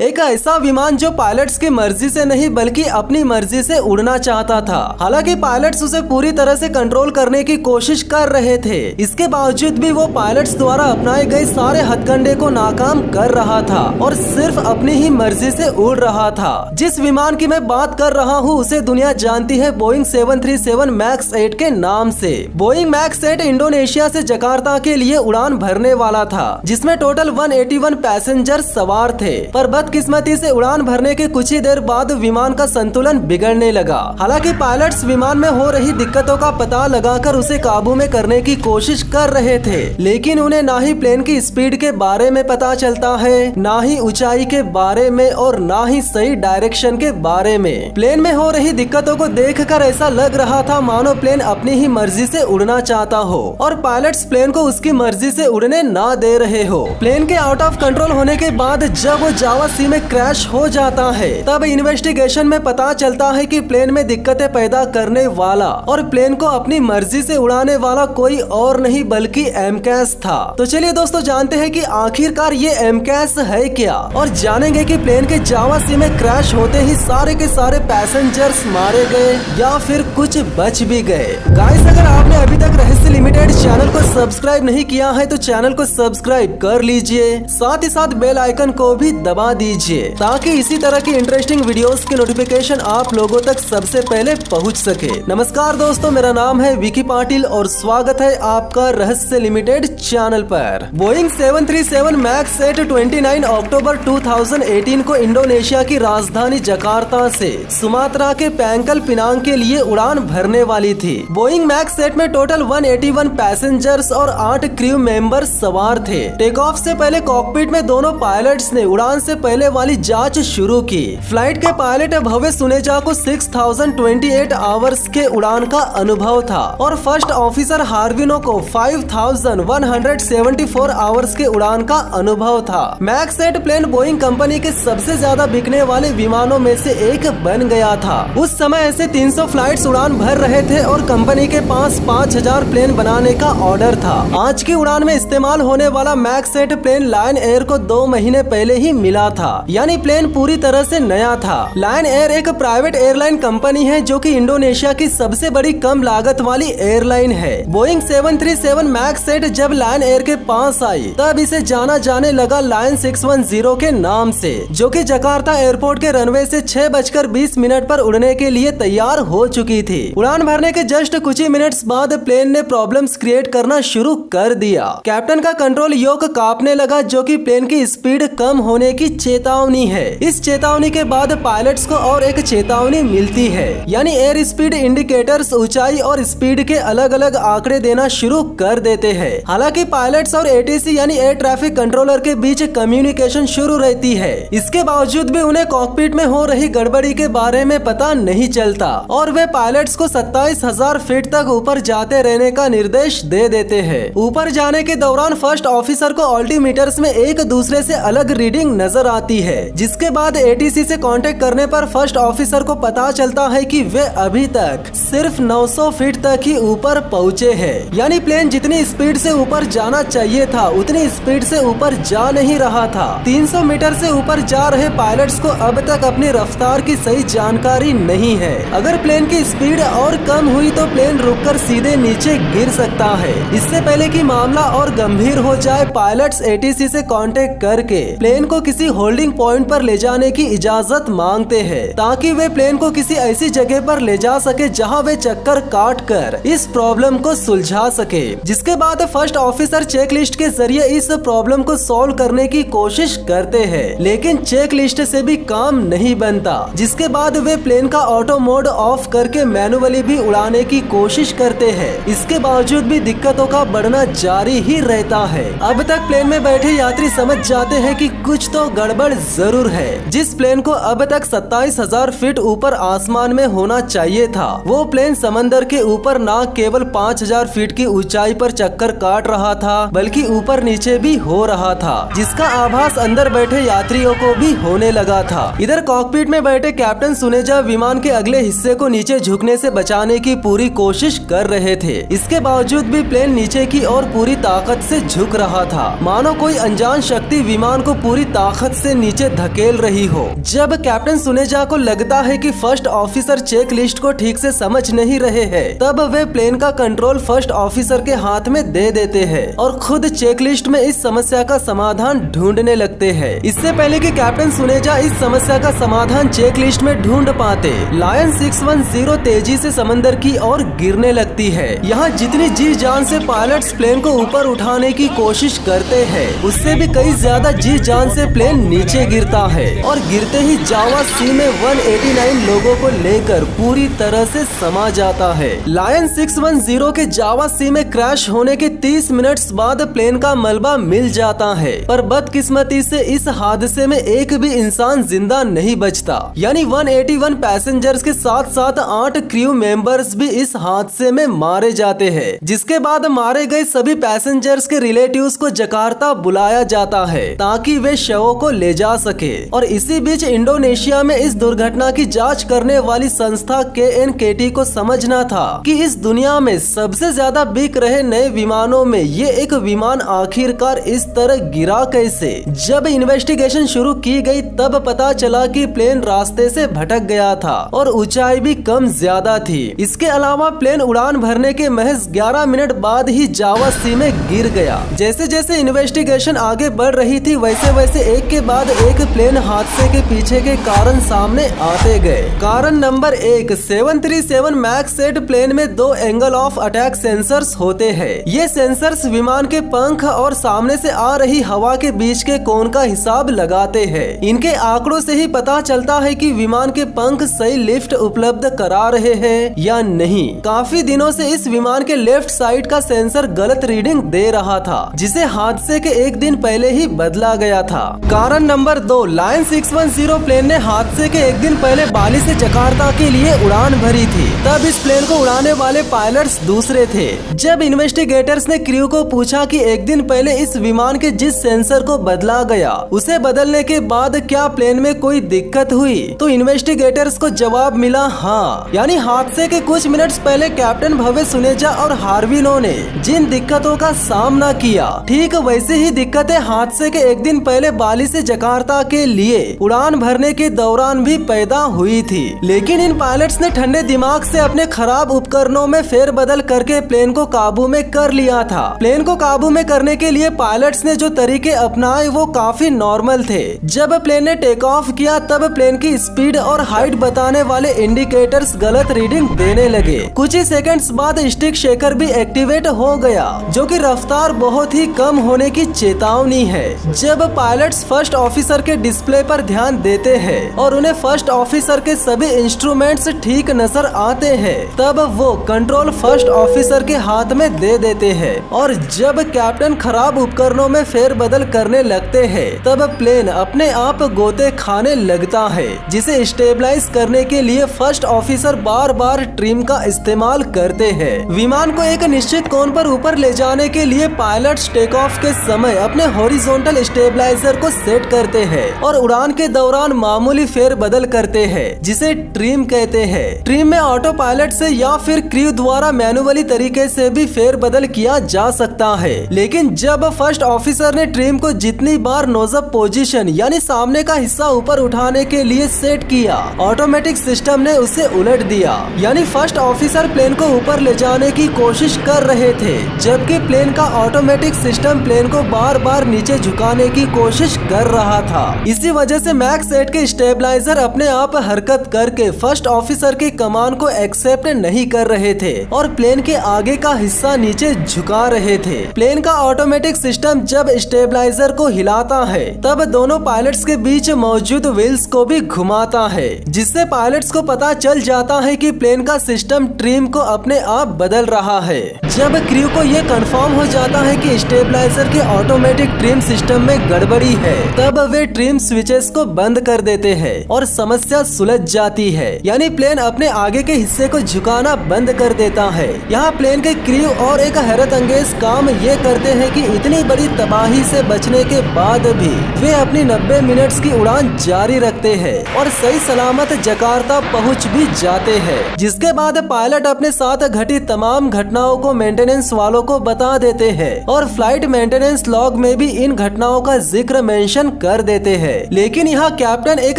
एक ऐसा विमान जो पायलट्स की मर्जी से नहीं बल्कि अपनी मर्जी से उड़ना चाहता था। हालांकि पायलट्स उसे पूरी तरह से कंट्रोल करने की कोशिश कर रहे थे, इसके बावजूद भी वो पायलट्स द्वारा अपनाए गए सारे हथकंडे को नाकाम कर रहा था और सिर्फ अपनी ही मर्जी से उड़ रहा था। जिस विमान की मैं बात कर रहा हूँ उसे दुनिया जानती है बोइंग 737 मैक्स 8 के नाम से। बोइंग मैक्स 8 इंडोनेशिया से जकार्ता के लिए उड़ान भरने वाला था, जिसमें टोटल 181 पैसेंजर सवार थे। पर बदकिस्मती से उड़ान भरने के कुछ ही देर बाद विमान का संतुलन बिगड़ने लगा। हालांकि पायलट्स विमान में हो रही दिक्कतों का पता लगाकर उसे काबू में करने की कोशिश कर रहे थे, लेकिन उन्हें ना ही प्लेन की स्पीड के बारे में पता चलता है, ना ही ऊंचाई के बारे में और ना ही सही डायरेक्शन के बारे में। प्लेन में हो रही दिक्कतों को देखकर ऐसा लग रहा था मानो प्लेन अपनी ही मर्जी से उड़ना चाहता हो और पायलट्स प्लेन को उसकी मर्जी से उड़ने ना दे रहे हो। प्लेन के आउट ऑफ कंट्रोल होने के बाद जब वो जावा सी में क्रैश हो जाता है, तब इन्वेस्टिगेशन में पता चलता है कि प्लेन में दिक्कतें पैदा करने वाला और प्लेन को अपनी मर्जी से उड़ाने वाला कोई और नहीं बल्कि एमकैस था। तो चलिए दोस्तों जानते हैं कि आखिरकार ये एमकैस है क्या, और जानेंगे कि प्लेन के जावा सी में क्रैश होते ही सारे के सारे पैसेंजर्स मारे गए या फिर कुछ बच भी गए। गाइस, अगर आपने अभी तक रहस्य लिमिटेड चैनल को सब्सक्राइब नहीं किया है तो चैनल को सब्सक्राइब कर लीजिए, साथ ही साथ बेल आइकन को भी दबा दीजिए ताकि इसी तरह की इंटरेस्टिंग वीडियोस की नोटिफिकेशन आप लोगों तक सबसे पहले पहुंच सके। नमस्कार दोस्तों, मेरा नाम है विकी पाटिल और स्वागत है आपका रहस्य लिमिटेड चैनल पर। बोइंग 737 मैक्स 8 29 अक्टूबर 2018 को इंडोनेशिया की राजधानी जकार्ता से सुमात्रा के पैंकल पिनांग के लिए उड़ान भरने वाली थी। बोइंग मैक्स 8 में टोटल 181 पैसेंजर्स और 8 क्रू मेंबर्स सवार थे। टेक ऑफ से पहले कॉकपिट में दोनों पायलट्स ने उड़ान से पहले वाली जांच शुरू की। फ्लाइट के पायलट भव्य सुनेजा को 6028 आवर्स के उड़ान का अनुभव था और फर्स्ट ऑफिसर हार्विनो को 5174 आवर्स के उड़ान का अनुभव था। मैक्स 8 प्लेन बोइंग कंपनी के सबसे ज्यादा बिकने वाले विमानों में से एक बन गया था। उस समय ऐसे 300 फ्लाइट्स उड़ान भर रहे थे और कंपनी के पास 5000 प्लेन बनाने का ऑर्डर था। आज की उड़ान में इस्तेमाल होने वाला मैक्स 8 प्लेन लायन एयर को 2 महीने पहले ही मिला था, यानी प्लेन पूरी तरह से नया था। लायन एयर एक प्राइवेट एयरलाइन कंपनी है जो कि इंडोनेशिया की सबसे बड़ी कम लागत वाली एयरलाइन है। बोइंग 737 मैक्स 8 जब लायन एयर के पास आई तब इसे जाना जाने लगा लायन 610 के नाम से, जो कि जकार्ता एयरपोर्ट के रनवे से 6:20 पर उड़ने के लिए तैयार हो चुकी थी। उड़ान भरने के जस्ट कुछ ही मिनट्स बाद प्लेन ने प्रॉब्लम्स क्रिएट करना शुरू कर दिया। कैप्टन का कंट्रोल योक कांपने लगा, जो कि प्लेन की स्पीड कम होने की चेतावनी है। इस चेतावनी के बाद पायलट्स को और एक चेतावनी मिलती है, यानी एयर स्पीड इंडिकेटर्स ऊंचाई और स्पीड के अलग अलग आंकड़े देना शुरू कर देते हैं। हालांकि पायलट्स और एटीसी यानी एयर ट्रैफिक कंट्रोलर के बीच कम्युनिकेशन शुरू रहती है, इसके बावजूद भी उन्हें कॉकपिट में हो रही गड़बड़ी के बारे में पता नहीं चलता और वे पायलट्स को 27,000 फीट तक ऊपर जाते रहने का निर्देश दे देते हैं। ऊपर जाने के दौरान फर्स्ट ऑफिसर को ऑल्टीमीटर्स में एक दूसरे से अलग रीडिंग नजर आती है, जिसके बाद एटीसी से कांटेक्ट करने पर फर्स्ट ऑफिसर को पता चलता है कि वे अभी तक सिर्फ 900 फीट तक ही ऊपर पहुँचे हैं, यानी प्लेन जितनी स्पीड से ऊपर जाना चाहिए था उतनी स्पीड से ऊपर जा नहीं रहा था। 300 मीटर से ऊपर जा रहे पायलट्स को अब तक अपनी रफ्तार की सही जानकारी नहीं है। अगर प्लेन की स्पीड और कम हुई तो प्लेन रुककर सीधे नीचे गिर सकता है। इससे पहले कि मामला और गंभीर हो जाए, पायलट्स एटीसी से कांटेक्ट करके प्लेन को किसी होल्डिंग पॉइंट पर ले जाने की इजाजत मांगते हैं ताकि वे प्लेन को किसी ऐसी जगह पर ले जा सके जहां वे चक्कर काट कर इस प्रॉब्लम को सुलझा सके। जिसके बाद फर्स्ट ऑफिसर चेक लिस्ट के जरिए इस प्रॉब्लम को सॉल्व करने की कोशिश करते हैं, लेकिन चेक लिस्ट से भी काम नहीं बनता। जिसके बाद वे प्लेन का ऑटो मोड ऑफ करके मैनुअली भी उड़ाने की कोशिश करते हैं। इसके बावजूद भी दिक्कतों का बढ़ना जारी ही रहता है। अब तक प्लेन में बैठे यात्री समझ जाते हैं कि कुछ तो गड़बड़ जरूर है। जिस प्लेन को अब तक 27,000 फीट ऊपर आसमान में होना चाहिए था, वो प्लेन समंदर के ऊपर न केवल 5,000 फीट की ऊंचाई पर चक्कर काट रहा था बल्कि ऊपर नीचे भी हो रहा था, जिसका आभास अंदर बैठे यात्रियों को भी होने लगा था। इधर कॉकपिट में बैठे कैप्टन सुनेजा विमान के अगले हिस्से को नीचे झुकने से बचाने की पूरी कोशिश कर रहे थे। इसके बावजूद भी प्लेन नीचे की ओर पूरी ताकत से झुक रहा था, मानो कोई अनजान शक्ति विमान को पूरी ताकत से नीचे धकेल रही हो। जब कैप्टन सुनेजा को लगता है कि फर्स्ट ऑफिसर चेक लिस्ट को ठीक से समझ नहीं रहे हैं, तब वे प्लेन का कंट्रोल फर्स्ट ऑफिसर के हाथ में दे देते हैं और खुद चेक लिस्ट में इस समस्या का समाधान ढूंढने लगते हैं। इससे पहले कि कैप्टन सुनेजा इस समस्या का समाधान चेक लिस्ट में ढूंढ पाते, लायन 610 तेजी से समंदर की ओर गिरने लगती है। यहाँ जितनी जी जान से पायलट्स प्लेन को ऊपर उठाने की कोशिश करते हैं, उससे भी कई ज्यादा जी जान से प्लेन नीचे गिरता है और गिरते ही जावा सी में 189 लोगों को लेकर पूरी तरह से समा जाता है। लायन 610 के जावा सी में क्रैश होने के 30 मिनट्स बाद प्लेन का मलबा मिल जाता है, पर बदकिस्मती से इस हादसे में एक भी इंसान जिंदा नहीं बचता। यानी 181 पैसेंजर्स के साथ साथ 8 क्रू मेंबर्स भी इस हादसे में मारे जाते हैं। जिसके बाद मारे गए सभी पैसेंजर्स के रिलेटिव्स को जकार्ता बुलाया जाता है ताकि वे शवों को ले जा सके। और इसी बीच इंडोनेशिया में इस दुर्घटना की जांच करने वाली संस्था KNKT को समझना था कि इस दुनिया में सबसे ज्यादा बिक रहे नए विमानों में ये एक विमान आखिरकार इस तरह गिरा कैसे। जब इन्वेस्टिगेशन शुरू की गई तब पता चला कि प्लेन रास्ते से भटक गया था और ऊंचाई भी कम ज्यादा थी। इसके अलावा प्लेन उड़ान भरने के महज 11 मिनट बाद ही जावा सी में गिर गया। जैसे जैसे इन्वेस्टिगेशन आगे बढ़ रही थी, वैसे वैसे एक के बाद एक प्लेन हादसे के पीछे के कारण सामने आते गए। कारण नंबर 1, 737 मैक्स 8 प्लेन में 2 एंगल ऑफ अटैक सेंसर्स होते हैं। ये सेंसर्स विमान के पंख और सामने से आ रही हवा के बीच के कोण का हिसाब लगाते हैं। इनके आंकड़ों से ही पता चलता है कि विमान के पंख सही लिफ्ट उपलब्ध करा रहे हैं या नहीं। काफी दिनों से इस विमान के लेफ्ट साइड का सेंसर गलत रीडिंग दे रहा था, जिसे हादसे के एक दिन पहले ही बदला गया था। कारण नंबर 2, लायन 610 प्लेन ने हादसे के एक दिन पहले बाली से जकार्ता के लिए उड़ान भरी थी। तब इस प्लेन को उड़ाने वाले पायलट्स दूसरे थे। जब इन्वेस्टिगेटर्स ने क्रू को पूछा कि एक दिन पहले इस विमान के जिस सेंसर को बदला गया, उसे बदलने के बाद क्या प्लेन में कोई दिक्कत हुई, तो इन्वेस्टिगेटर्स को जवाब मिला हाँ। यानी हादसे के कुछ मिनट्स पहले कैप्टन भव्य सुनेजा और हार्विनो ने जिन दिक्कतों का सामना किया, ठीक वैसे ही दिक्कतें हादसे के एक दिन पहले बाली से जकार्ता के लिए उड़ान भरने के दौरान भी पैदा हुई थी। लेकिन इन पायलट्स ने ठंडे दिमाग से अपने खराब उपकरणों में फेरबदल करके प्लेन को काबू में कर लिया था। प्लेन को काबू में करने के लिए पायलट्स ने जो तरीके अपनाए वो काफी नॉर्मल थे। जब प्लेन ने टेक ऑफ किया तब प्लेन की स्पीड और हाइट बताने वाले इंडिकेटर्स गलत रीडिंग देने लगे। कुछ ही सेकंड्स बाद स्टिक शेकर भी एक्टिवेट हो गया, जो कि रफ्तार बहुत ही कम होने की चेतावनी है। जब पायलट्स फर्स्ट ऑफिसर के डिस्प्ले पर ध्यान देते हैं और उन्हें फर्स्ट ऑफिसर के सभी इंस्ट्रूमेंट्स ठीक नजर आते हैं, तब वो कंट्रोल फर्स्ट ऑफिसर के हाथ में दे देते हैं। और जब कैप्टन खराब उपकरणों में फेरबदल करने लगते हैं, तब प्लेन अपने आप गोते खाने लगता है, जिसे स्टेबलाइज करने के लिए फर्स्ट ऑफिसर बार बार ट्रिम का इस्तेमाल करते हैं। विमान को एक निश्चित कोण पर ऊपर ले जाने के लिए पायलट्स टेक ऑफ के समय अपने हॉरिजॉन्टल स्टेबलाइजर को सेट करते हैं और उड़ान के दौरान मामूली फेरबदल करते हैं, जिसे ट्रिम कहते हैं। ट्रिम में ऑटो पायलट से या फिर क्रू द्वारा मैनुअली तरीके से भी फेरबदल किया जा सकता है। लेकिन जब फर्स्ट ऑफिसर ने ट्रिम को जितनी बार नोजअप पोजीशन यानी सामने का हिस्सा ऊपर उठाने के लिए सेट किया, ऑटोमेटिक सिस्टम ने उसे उलट दिया। यानी फर्स्ट ऑफिसर प्लेन को ऊपर ले जाने की कोशिश कर रहे थे, जबकि प्लेन का ऑटोमेटिक सिस्टम प्लेन को बार बार नीचे झुकाने की कोशिश कर रहा था। इसी वजह से मैक्स 8 के स्टेबलाइजर अपने आप हरकत करके फर्स्ट ऑफिसर के कमांड को एक्सेप्ट नहीं कर रहे थे और प्लेन के आगे का हिस्सा नीचे झुका रहे थे। प्लेन का ऑटोमेटिक सिस्टम जब स्टेबलाइजर को हिलाता है, तब दोनों पायलट्स के बीच मौजूद व्हील्स को भी घुमाता है, जिससे पायलट्स को पता चल जाता है कि प्लेन का सिस्टम ट्रिम को अपने आप बदल रहा है। जब क्रू को ये कंफर्म हो जाता है कि स्टेबलाइजर के ऑटोमेटिक ट्रिम सिस्टम में गड़बड़ी है, तब वे ट्रिम स्विचेस को बंद कर देते हैं और समस्या सुलझ जाती है। यानी प्लेन अपने आगे के हिस्से को झुकाना बंद कर देता है। यहाँ प्लेन के क्रू और एक हैरत अंगेज काम ये करते हैं कि इतनी बड़ी तबाही से बचने के बाद भी वे अपनी 90 मिनट्स की उड़ान जारी रखते हैं और सही सलामत जकार्ता पहुँच भी जाते हैं। जिसके बाद पायलट अपने साथ घटी तमाम घटनाओं को मेंटेनेंस वालों को बता देते हैं और फ्लाइट मेंटेनेंस लॉग में भी इन घटनाओं का जिक्र मेंशन कर देते हैं। लेकिन यहाँ कैप्टन एक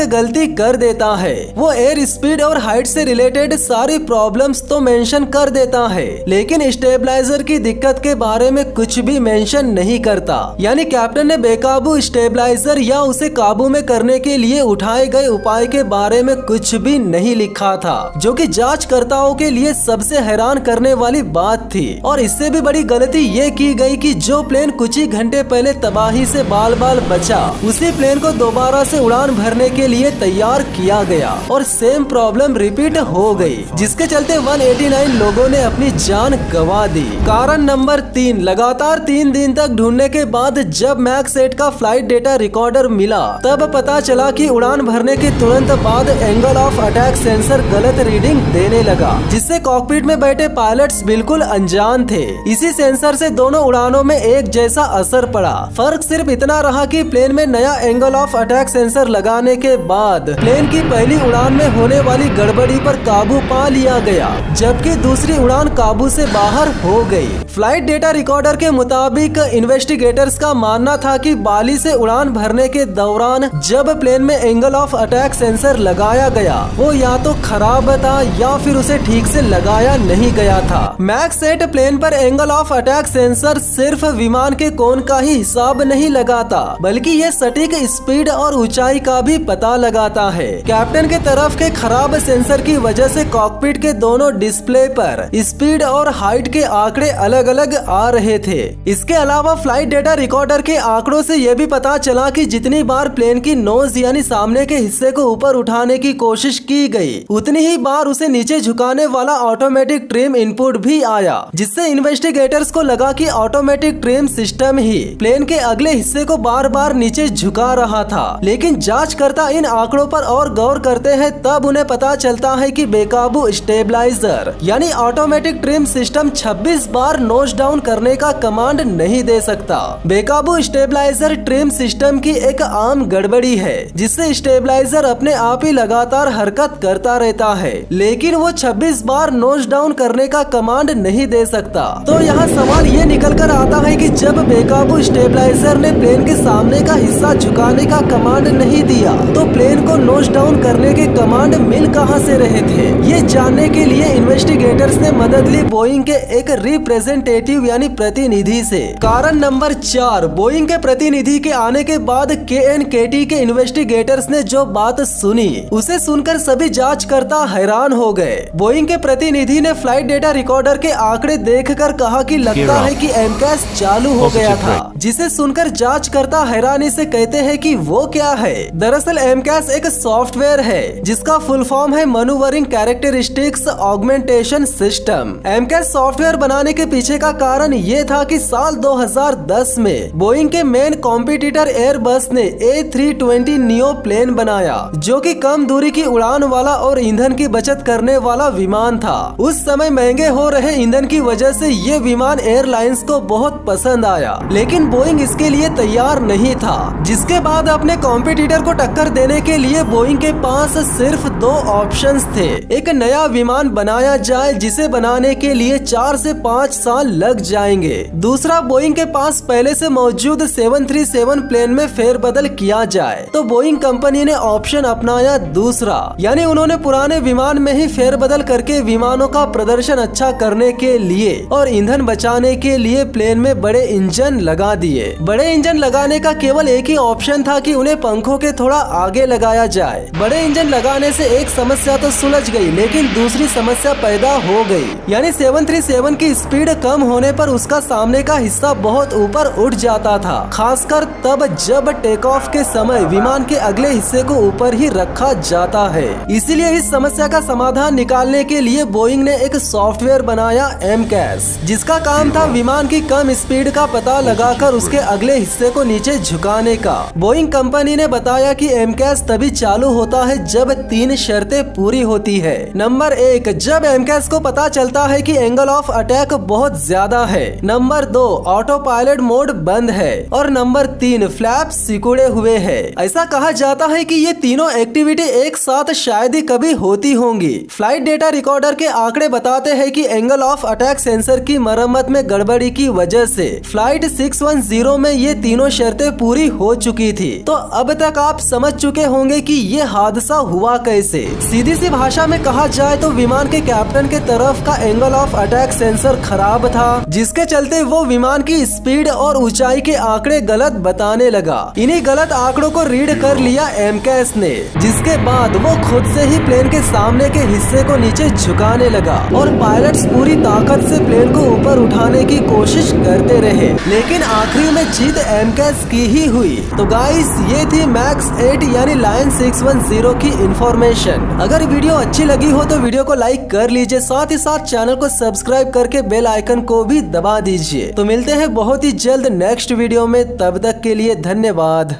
गलती कर देता है, वो एयर स्पीड और हाइट से रिलेटेड सारी प्रॉब्लम्स तो मेंशन कर देता है, लेकिन स्टेबलाइजर की दिक्कत के बारे में कुछ भी मेंशन नहीं करता। यानी कैप्टन ने बेकाबू स्टेबलाइजर या उसे काबू में करने के लिए उठाए गए उपाय के बारे में कुछ भी नहीं लिखा था, जो कि जांचकर्ताओं के लिए सबसे हैरान करने वाली बात थी। और इससे भी बड़ी गलती ये की गई कि जो प्लेन कुछ ही घंटे पहले तबाही से बाल बाल बचा, उसी प्लेन को दोबारा से उड़ान भरने के लिए तैयार किया गया और सेम प्रॉब्लम रिपीट हो गई, जिसके चलते 189 लोगों ने अपनी जान गंवा दी। कारण नंबर 3, लगातार 3 दिन तक ढूंढने के बाद जब मैक्स 8 का फ्लाइट डेटा रिकॉर्डर मिला, तब पता चला कि उड़ान भरने के तुरंत बाद एंगल ऑफ अटैक सेंसर गलत रीडिंग देने लगा, जिससे कॉकपिट में बैठे पायलट्स बिल्कुल अनजान थे। इसी सेंसर से दोनों उड़ानों में एक जैसा असर पड़ा। फर्क सिर्फ इतना रहा कि प्लेन में नया एंगल ऑफ अटैक सेंसर लगाने के बाद प्लेन की पहली उड़ान में होने वाली गड़बड़ी पर काबू पा लिया गया, जबकि दूसरी उड़ान काबू से बाहर हो गई। फ्लाइट डेटा रिकॉर्डर के मुताबिक इन्वेस्टिगेटर्स का मानना था कि बाली से उड़ान भरने के दौरान जब प्लेन में एंगल ऑफ अटैक सेंसर लगाया गया, वो या तो खराब था या फिर उसे ठीक से लगाया नहीं गया था। मैक्स 8 प्लेन पर एंगल ऑफ अटैक सेंसर सिर्फ विमान के कोण का ही हिसाब नहीं लगाता, बल्कि ये सटीक स्पीड और ऊंचाई का भी पता लगाता है। कैप्टन के तरफ के खराब सेंसर की वजह से कॉकपिट के दोनों डिस्प्ले पर स्पीड और हाइट के आंकड़े अलग अलग आ रहे थे। इसके अलावा फ्लाइट डेटा रिकॉर्डर के आंकड़ों से यह भी पता चला कि जितनी बार प्लेन की नोज यानी सामने के हिस्से को ऊपर उठाने की कोशिश की गई, उतनी ही बार उसे नीचे झुकाने वाला ऑटोमेटिक ट्रिम इनपुट भी आया, जिससे इन्वेस्टिगेटर्स को लगा कि ऑटोमेटिक ट्रिम सिस्टम ही प्लेन के अगले हिस्से को बार बार नीचे झुका रहा था। लेकिन जांचकर्ता इन आंकड़ों पर और गौर करते हैं, तब उन्हें पता चलता है कि बेकाबू स्टेबलाइजर यानी ऑटोमेटिक ट्रिम सिस्टम 26 बार नोज डाउन करने का कमांड नहीं दे सकता। बेकाबू स्टेबलाइजर ट्रिम सिस्टम की एक आम गड़बड़ी है, जिससे स्टेबलाइजर अपने आप ही लगातार हरकत करता रहता है, लेकिन वो 26 बार नोज डाउन करने का कमांड नहीं दे सकता। तो यहाँ सवाल ये निकल कर आता है कि जब बेकाबू स्टेबलाइजर ने प्लेन के सामने का हिस्सा झुकाने का कमांड नहीं दिया, तो प्लेन को नोज डाउन करने के कमांड मिल कहां से रहे थे? ये जानने के लिए इन्वेस्टिगेटर्स ने मदद ली बोइंग के एक रिप्रेजेंटेटिव यानी प्रतिनिधि से। कारण नंबर 4, बोइंग के प्रतिनिधि के आने के बाद KNKT के इन्वेस्टिगेटर्स ने जो बात सुनी, उसे सुनकर सभी जांचकर्ता हैरान हो गए। बोइंग के प्रतिनिधि ने फ्लाइट डेटा रिकॉर्डर के आंकड़े देखकर कहा कि लगता है कि MCAS चालू हो गया था, जिसे सुनकर जांचकर्ता हैरानी से कहते हैं कि वो क्या है। दरअसल MCAS एक सॉफ्टवेयर है जिसका फुल फॉर्म है manoeuvring characteristics augmentation system. MCAS software बनाने के पीछे का कारण ये था कि साल 2010 में बोइंग के मेन कॉम्पिटिटर एयरबस ने A320 नियो प्लेन बनाया, जो कि कम दूरी की उड़ान वाला और ईंधन की बचत करने वाला विमान था। उस समय महंगे हो रहे ईंधन की वजह से ये विमान एयरलाइंस को बहुत पसंद आया, लेकिन बोइंग इसके लिए तैयार नहीं था। जिसके बाद अपने कॉम्पिटिटर को टक्कर देने के लिए बोइंग के पास सिर्फ 2 ऑप्शंस थे। एक नया विमान बनाया जाए, जिसे बनाने के लिए 4 से 5 साल लग जाएंगे। दूसरा, बोइंग के पास पहले से मौजूद 737 प्लेन में फेरबदल किया जाए। तो बोइंग कंपनी ने ऑप्शन अपनाया दूसरा, यानी उन्होंने पुराने विमान में ही फेरबदल करके विमानों का प्रदर्शन अच्छा करने के लिए और ईंधन बचाने के लिए प्लेन में बड़े इंजन लगा दिए। बड़े इंजन लगाने का केवल एक ही ऑप्शन था कि उन्हें पंखों के थोड़ा आगे लगाया जाए। बड़े इंजन लगाने से एक समस्या तो सुलझ गई, लेकिन दूसरी समस्या पैदा हो गई, यानी 737 की स्पीड कम होने पर उसका सामने का हिस्सा बहुत ऊपर उठ जाता था, खासकर तब जब टेक ऑफ के समय विमान के अगले हिस्से को ऊपर ही रखा जाता है। इसीलिए इस समस्या का समाधान निकालने के लिए बोइंग ने एक सॉफ्टवेयर बनाया MCAS, जिसका काम था विमान की कम स्पीड का पता लगाकर उसके अगले हिस्से को नीचे झुकाने का। बोइंग कंपनी ने बताया कि MCAS तभी चालू होता है जब 3 शर्तें पूरी होती है। नंबर 1, जब MCAS को पता चलता है कि एंगल ऑफ अटैक बहुत ज्यादा है। नंबर 2, ऑटो पायलट मोड बंद है। और नंबर 3, फ्लैप्स सिकुड़े हुए है। ऐसा कहा जाता है कि ये तीनों एक्टिविटी एक साथ शायद ही कभी होती होंगी। फ्लाइट डेटा रिकॉर्डर के आंकड़े बताते हैं कि angle of attack attack sensor की मरम्मत में गड़बड़ी की वजह से फ्लाइट 610 में ये तीनों शर्तें पूरी हो चुकी थी। तो अब तक आप समझ चुके होंगे कि ये हादसा हुआ कैसे। सीधी सी भाषा में कहा जाए तो विमान के कैप्टन के तरफ का एंगल ऑफ अटैक सेंसर खराब था, जिसके चलते वो विमान की स्पीड और ऊंचाई के आंकड़े गलत बताने लगा। इन्हीं गलत आंकड़ों को रीड कर लिया MCAS ने, जिसके बाद वो खुद से ही प्लेन के सामने के हिस्से को नीचे झुकाने लगा और पायलट्स पूरी ताकत से प्लेन को ऊपर उठाने की कोशिश करते रहे, लेकिन आखिरी में जीत MCAS की ही हुई। तो गाइस, ये थी मैक्स 8 यानी लायन 610 की इंफॉर्मेशन। अगर वीडियो अच्छी लगी हो तो वीडियो को लाइक कर लीजिए, साथ ही साथ चैनल को सब्सक्राइब करके बेल आइकन को भी दबा दीजिए। तो मिलते हैं बहुत ही जल्द नेक्स्ट वीडियो में, तब तक के लिए धन्यवाद।